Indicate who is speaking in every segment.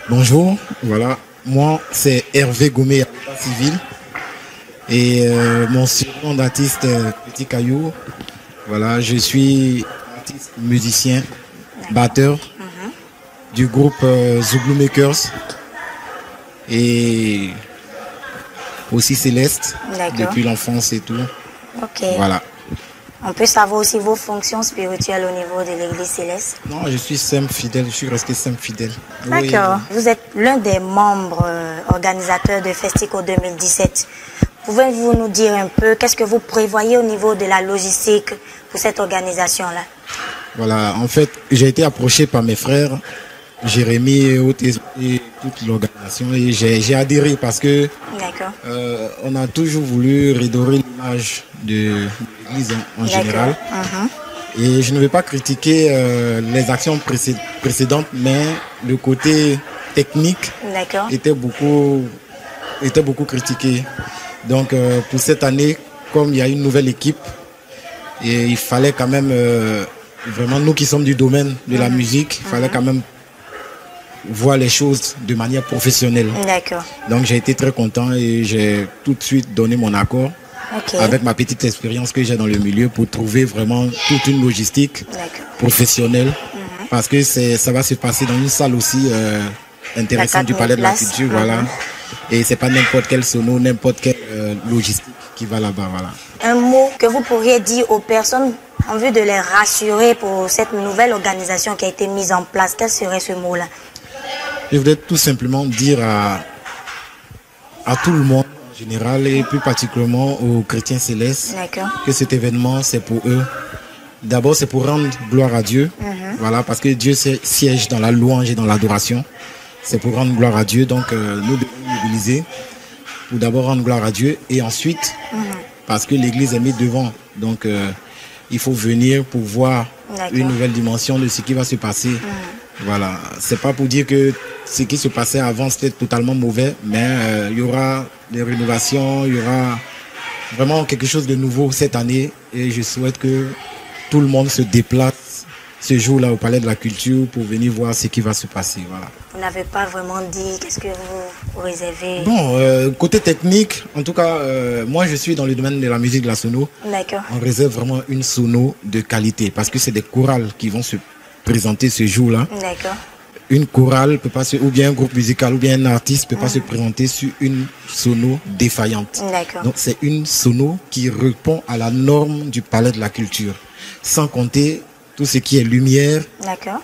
Speaker 1: Bonjour, voilà, moi c'est Hervé Gomé, à l'état civil, et mon surnom d'artiste Petit Caillou. Voilà, je suis artiste, musicien, batteur du groupe Zouglou Makers et aussi Céleste depuis l'enfance et tout.
Speaker 2: Ok.
Speaker 1: Voilà.
Speaker 2: On peut savoir aussi vos fonctions spirituelles au niveau de l'église Céleste?
Speaker 1: Non, je suis simple fidèle, je suis resté simple fidèle.
Speaker 2: D'accord. Oui. Vous êtes l'un des membres organisateurs de Festico 2017. Pouvez-vous nous dire un peu qu'est-ce que vous prévoyez au niveau de la logistique pour cette organisation-là? Voilà,
Speaker 1: en fait, j'ai été approché par mes frères, Jérémy et toute l'organisation, et j'ai adhéré parce que on a toujours voulu redorer l'image de l'église en général. Et je ne vais pas critiquer les actions précédentes, mais le côté technique était beaucoup critiqué. Donc pour cette année, comme il y a une nouvelle équipe, et il fallait quand même, vraiment nous qui sommes du domaine de la musique, il fallait quand même voir les choses de manière professionnelle. Donc j'ai été très content et j'ai tout de suite donné mon accord avec ma petite expérience que j'ai dans le milieu pour trouver vraiment toute une logistique professionnelle. Parce que ça va se passer dans une salle aussi intéressante du Palais de la Culture. Voilà. Et c'est pas n'importe quel sono, n'importe quelle logistique qui va là-bas. Voilà.
Speaker 2: Un mot que vous pourriez dire aux personnes en vue de les rassurer pour cette nouvelle organisation qui a été mise en place, quel serait ce mot-là?
Speaker 1: Je voudrais tout simplement dire à tout le monde en général et plus particulièrement aux chrétiens célestes que cet événement c'est pour eux. D'abord c'est pour rendre gloire à Dieu, voilà, parce que Dieu siège dans la louange et dans l'adoration. C'est pour rendre gloire à Dieu, donc nous devons nous mobiliser pour d'abord rendre gloire à Dieu et ensuite parce que l'église est mise devant, donc il faut venir pour voir une nouvelle dimension de ce qui va se passer. Voilà, c'est pas pour dire que ce qui se passait avant c'était totalement mauvais, mais il y aura des rénovations, il y aura vraiment quelque chose de nouveau cette année et je souhaite que tout le monde se déplace ce jour-là au Palais de la Culture pour venir voir ce qui va se passer. Voilà.
Speaker 2: Vous n'avez pas vraiment dit qu'est-ce que vous réservez?
Speaker 1: Bon, côté technique, en tout cas, moi je suis dans le domaine de la musique de la sono. On réserve vraiment une sono de qualité parce que c'est des chorales qui vont se présenter ce jour-là. Une chorale peut pas ou bien un groupe musical ou bien un artiste peut pas se présenter sur une sono défaillante. Donc c'est une sono qui répond à la norme du Palais de la Culture, sans compter tout ce qui est lumière,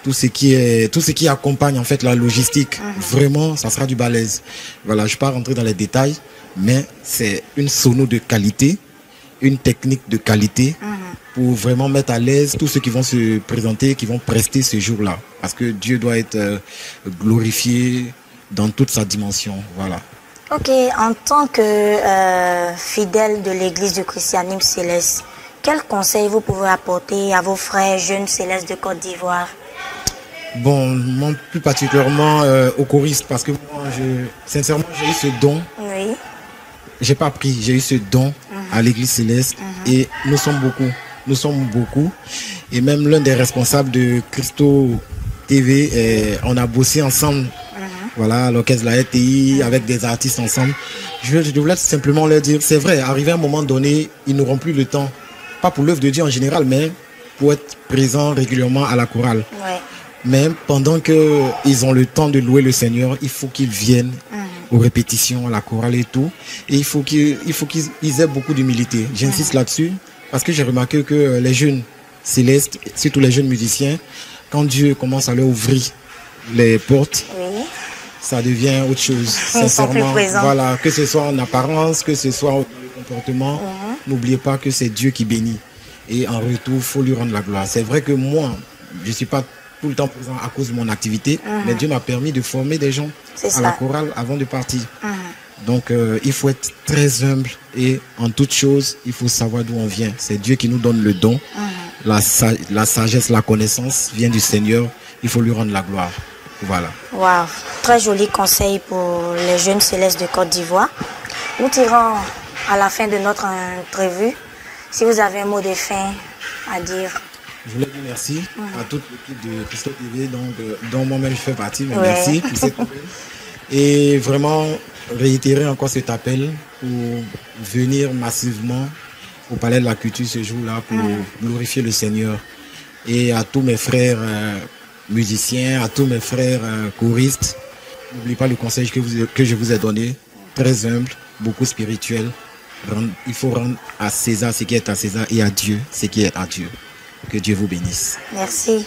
Speaker 1: tout ce qui accompagne en fait la logistique. Vraiment, ça sera du balèze. Voilà, je ne vais pas rentrer dans les détails, mais c'est une sono de qualité, une technique de qualité pour vraiment mettre à l'aise tous ceux qui vont se présenter, qui vont prester ce jour-là. Parce que Dieu doit être glorifié dans toute sa dimension. Voilà.
Speaker 2: Ok, en tant que fidèle de l'église du christianisme céleste, quel conseil vous pouvez apporter à vos frères jeunes célestes de Côte d'Ivoire?
Speaker 1: Bon, moi plus particulièrement aux choristes, parce que moi, sincèrement, j'ai eu ce don.
Speaker 2: Oui.
Speaker 1: J'ai pas appris, j'ai eu ce don à l'église céleste et nous sommes beaucoup. Nous sommes beaucoup. Et même l'un des responsables de Christo TV, on a bossé ensemble. Voilà, à l'orchestre de la RTI, avec des artistes ensemble. Je voulais simplement leur dire, c'est vrai, arrivé à un moment donné, ils n'auront plus le temps. Pas pour l'œuvre de Dieu en général, mais pour être présents régulièrement à la chorale. Mais pendant qu'ils ont le temps de louer le Seigneur, il faut qu'ils viennent aux répétitions, à la chorale et tout. Et il faut qu'ils aient beaucoup d'humilité. J'insiste là-dessus, parce que j'ai remarqué que les jeunes célestes, surtout les jeunes musiciens, quand Dieu commence à leur ouvrir les portes, ça devient autre chose. Sincèrement, voilà, que ce soit en apparence, que ce soit au comportement, n'oubliez pas que c'est Dieu qui bénit. Et en retour, il faut lui rendre la gloire. C'est vrai que moi, je ne suis pas tout le temps présent à cause de mon activité, mais Dieu m'a permis de former des gens à la chorale avant de partir. Donc, il faut être très humble et en toute chose, il faut savoir d'où on vient. C'est Dieu qui nous donne le don. La sagesse, la connaissance vient du Seigneur. Il faut lui rendre la gloire. Voilà.
Speaker 2: Wow. Très joli conseil pour les jeunes célestes de Côte d'Ivoire. Nous tirons à la fin de notre entrevue. Si vous avez un mot de fin à dire.
Speaker 1: Je voulais dire merci à toute l'équipe de Christo TV, dont moi-même je fais partie. Mais
Speaker 2: Ouais.
Speaker 1: merci pour cette appel. Et vraiment réitérer encore cet appel pour venir massivement au Palais de la Culture ce jour-là pour glorifier le Seigneur. Et à tous mes frères musiciens, à tous mes frères choristes, n'oubliez pas le conseil que je vous ai donné, très humble, beaucoup spirituel. Il faut rendre à César ce qui est à César et à Dieu ce qui est à Dieu. Que Dieu vous bénisse.
Speaker 2: Merci.